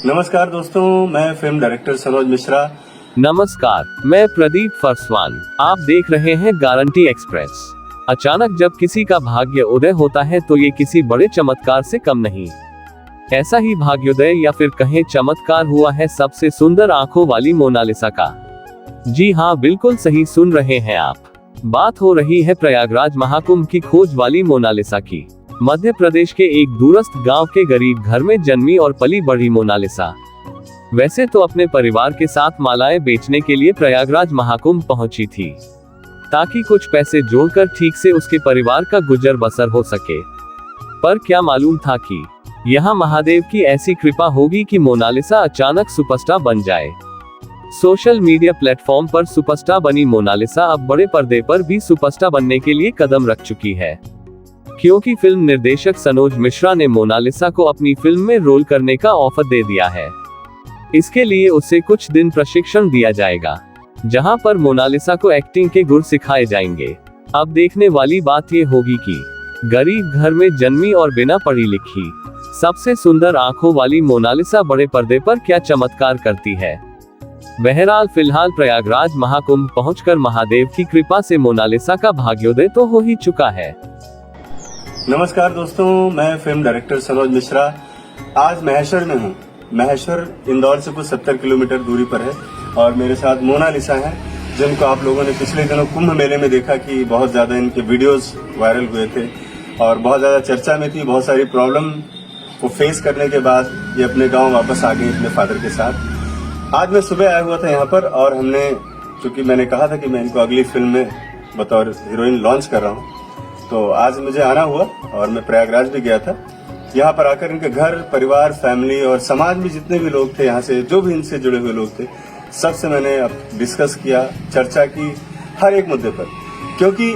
नमस्कार दोस्तों, मैं फिल्म डायरेक्टर सनोज मिश्रा। नमस्कार, मैं प्रदीप फरसवान। आप देख रहे हैं गारंटी एक्सप्रेस। अचानक जब किसी का भाग्य उदय होता है तो ये किसी बड़े चमत्कार से कम नहीं। ऐसा ही भाग्योदय या फिर कहें चमत्कार हुआ है सबसे सुंदर आंखों वाली मोनालिसा का। जी हाँ, बिल्कुल सही सुन रहे हैं आप। बात हो रही है प्रयागराज महाकुंभ की खोज वाली मोनालिसा की। मध्य प्रदेश के एक दूरस्थ गांव के गरीब घर में जन्मी और पली बढ़ी मोनालिसा वैसे तो अपने परिवार के साथ मालाएं बेचने के लिए प्रयागराज महाकुंभ पहुंची थी, ताकि कुछ पैसे जोड़कर ठीक से उसके परिवार का गुजर बसर हो सके। पर क्या मालूम था कि यहाँ महादेव की ऐसी कृपा होगी कि मोनालिसा अचानक सुपरस्टार बन जाए। सोशल मीडिया प्लेटफॉर्म पर सुपरस्टार बनी मोनालिसा अब बड़े पर्दे पर भी सुपरस्टार बनने के लिए कदम रख चुकी है, क्योंकि फिल्म निर्देशक सनोज मिश्रा ने मोनालिसा को अपनी फिल्म में रोल करने का ऑफर दे दिया है। इसके लिए उसे कुछ दिन प्रशिक्षण दिया जाएगा, जहां पर मोनालिसा को एक्टिंग के गुर सिखाए जाएंगे। अब देखने वाली बात ये होगी कि गरीब घर में जन्मी और बिना पढ़ी लिखी सबसे सुंदर आंखों वाली मोनालिसा बड़े पर्दे पर क्या चमत्कार करती है। बहरहाल फिलहाल प्रयागराज महाकुंभ पहुंचकर महादेव की कृपा से मोनालिसा का भाग्योदय तो हो ही चुका है। नमस्कार दोस्तों, मैं फिल्म डायरेक्टर सनोज मिश्रा। आज महेश्वर में हूँ। महेश्वर इंदौर से कुछ 70 किलोमीटर दूरी पर है और मेरे साथ मोनालिसा है, जिनको आप लोगों ने पिछले दिनों कुंभ मेले में देखा कि बहुत ज्यादा इनके वीडियोस वायरल हुए थे और बहुत ज्यादा चर्चा में थी। बहुत सारी प्रॉब्लम को फेस करने के बाद ये अपने गांव वापस आ गई अपने फादर के साथ। आज मैं सुबह आया हुआ था यहाँ पर और हमने, चूंकि मैंने कहा था कि मैं इनको अगली फिल्म में बतौर हीरोइन लॉन्च कर रहा हूँ, तो आज मुझे आना हुआ और मैं प्रयागराज भी गया था। यहाँ पर आकर इनके घर परिवार, फैमिली और समाज में जितने भी लोग थे, यहाँ से जो भी इनसे जुड़े हुए लोग थे, सबसे मैंने डिस्कस किया, चर्चा की हर एक मुद्दे पर, क्योंकि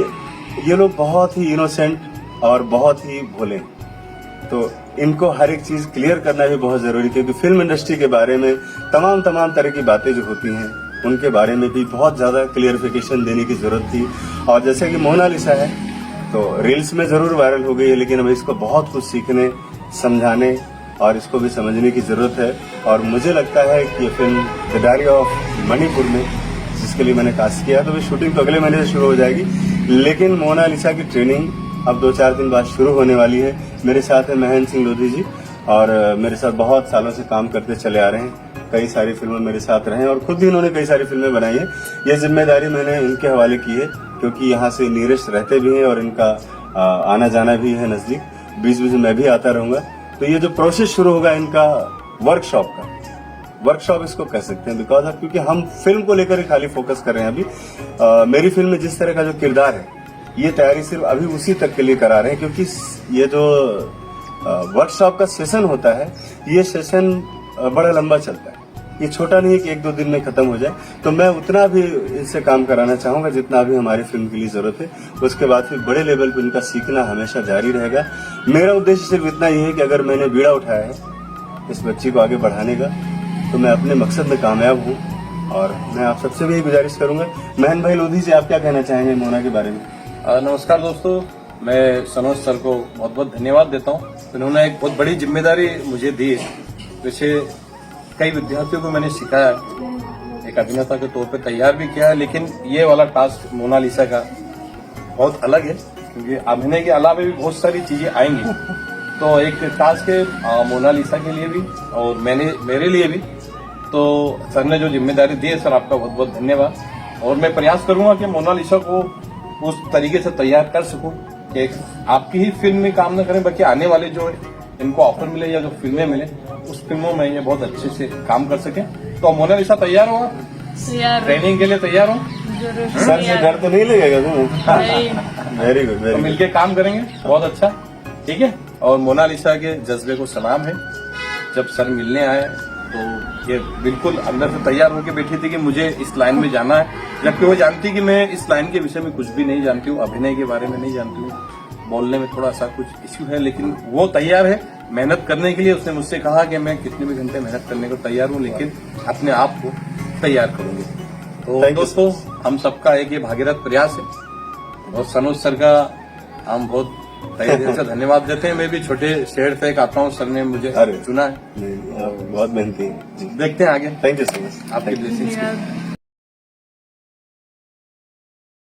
ये लोग बहुत ही इनोसेंट और बहुत ही भोले हैं। तो इनको हर एक चीज क्लियर करना भी बहुत जरूरी, क्योंकि फिल्म इंडस्ट्री के बारे में तमाम तरह की बातें जो होती हैं उनके बारे में भी बहुत ज्यादा क्लियरिफिकेशन देने की जरूरत थी। और जैसे कि मोनालिसा है तो रील्स में जरूर वायरल हो गई है, लेकिन हमें इसको बहुत कुछ सीखने, समझाने और इसको भी समझने की जरूरत है। और मुझे लगता है कि ये film the diary of Manipur में, जिसके लिए मैंने कास्ट किया, तो शूटिंग तो अगले महीने से शुरू हो जाएगी, लेकिन मोनालिसा की ट्रेनिंग अब 2-4 दिन बाद शुरू होने वाली है। मेरे साथ है महेंद्र सिंह लोधी जी, और मेरे साथ बहुत सालों से काम करते चले आ रहे हैं। कई सारी फिल्में मेरे साथ रहे और खुद भी इन्होंने कई सारी फिल्में बनाई हैं। ये जिम्मेदारी मैंने इनके हवाले की है, क्योंकि यहाँ से नीरज रहते भी हैं और इनका आना जाना भी है नजदीक। बीच बीच में मैं भी आता रहूंगा। तो ये जो प्रोसेस शुरू होगा इनका वर्कशॉप इसको कह सकते हैं, बिकॉज ऑफ, क्योंकि हम फिल्म को लेकर खाली फोकस कर रहे हैं अभी। मेरी फिल्म में जिस तरह का जो किरदार है, ये तैयारी सिर्फ अभी उसी तक के लिए करा रहे हैं, क्योंकि ये जो वर्कशॉप का सेशन होता है, ये सेशन बड़ा लंबा चलता है। ये छोटा नहीं है कि 1-2 दिन में खत्म हो जाए। तो मैं उतना भी इनसे काम कराना चाहूंगा जितना भी हमारी फिल्म के लिए जरूरत है। उसके बाद फिर बड़े लेवल पर इनका सीखना हमेशा जारी रहेगा। मेरा उद्देश्य सिर्फ इतना ही है कि अगर मैंने बीड़ा उठाया है इस बच्ची को आगे बढ़ाने का, तो मैं अपने मकसद में कामयाब हूँ। और मैं आप सबसे भी गुजारिश करूंगा। महेंद्र भाई लोधी जी, आप क्या कहना चाहेंगे मोना के बारे में? नमस्कार दोस्तों, मैं सनोज सर को बहुत बहुत धन्यवाद देता हूँ। उन्होंने एक बहुत बड़ी जिम्मेदारी मुझे दी है। वैसे कई विद्यार्थियों को मैंने सिखाया, एक अभिनेता के तौर पे तैयार भी किया है, लेकिन ये वाला टास्क मोनालिसा का बहुत अलग है, क्योंकि अभिनय के अलावा भी बहुत सारी चीजें आएंगी। तो एक टास्क है मोनालिसा के लिए भी और मेरे लिए भी। तो सर ने जो जिम्मेदारी दी है, सर आपका बहुत बहुत धन्यवाद। और मैं प्रयास करूंगा कि मोनालिसा को उस तरीके से तैयार कर सकूं कि आपकी ही फिल्म में काम न करें, बल्कि आने वाले जो इनको ऑफर मिले या जो फिल्में मिले, उस फिल्मों में ये बहुत अच्छे से काम कर सके। तो मोनालिसा तैयार हो? ट्रेनिंग के लिए तैयार हो? सर से डर तो नहीं लगेगा तुम्हें? Very good, very good. मिलके काम करेंगे, बहुत अच्छा, ठीक है। और मोनालिसा के जज्बे को सलाम है। जब सर मिलने आए तो ये बिल्कुल अंदर से तैयार होकर बैठी थी कि मुझे इस लाइन में जाना है, जबकि वो जानती कि मैं इस लाइन के विषय में कुछ भी नहीं जानती हूँ, अभिनय के बारे में नहीं जानती हूँ, बोलने में थोड़ा सा कुछ इश्यू है, लेकिन वो तैयार है मेहनत करने के लिए। उसने मुझसे कहा कि मैं कितने भी घंटे मेहनत करने को तैयार हूँ, लेकिन अपने आप को तैयार करूंगी। तो दोस्तों, हम सबका एक ये भागीरथ प्रयास है और सनोज सर का हम बहुत तहे दिल से धन्यवाद देते हैं। मैं भी छोटे शहर से एक आता हूँ, सर ने मुझे अरे। चुना है। नहीं, आप बहुत मेहनती हैं। देखते हैं आगे थैंक यू सो मच। आपकी ब्लेसिंग्स।